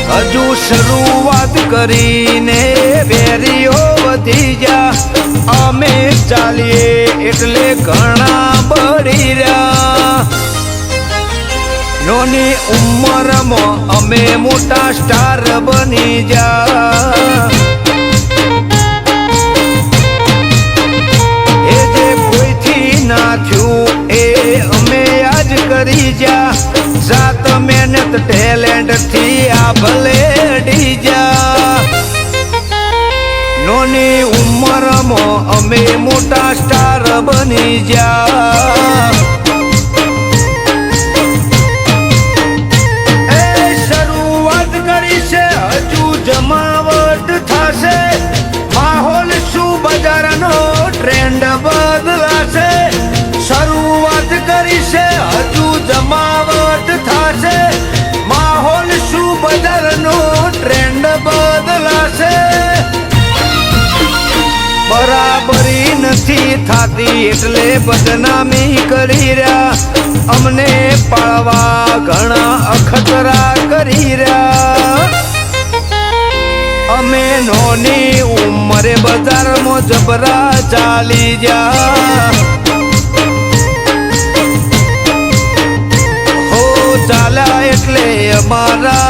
હજુ શરૂઆત કરીને વેરીઓ વધી જા અમે ચાલીએ એટલે ઘણા બળી રહ્યા નોની ઉંમરમાં અમે મોટા સ્ટાર બની જા એ જે કોઈથી ના થયું એ અમે આજ કરી જા જાત મહેનત ટેલેન્ટ થી આ ભલે ડી જા નોની ઉંમરમાં અમે મોટા સ્ટાર બની જા શરૂઆત કરી છે હજુ જમાવટ થશે માહોલ શું બજારનો ટ્રેન્ડ બદલાશે શરૂઆત કરી છે હજુ જમાવટ થશે માહોલ શું બજારનો ટ્રેન્ડ બદલાશે બરાબરી નથી થાતી એટલે બદનામી કરી રહ્યા અમને પાળવા ઘણા અખતરા કરી રહ્યા અમે નોની ઉંમરે બજારમાં જબરા ચાલી જા હો ચાલ્યા એટલે અમારા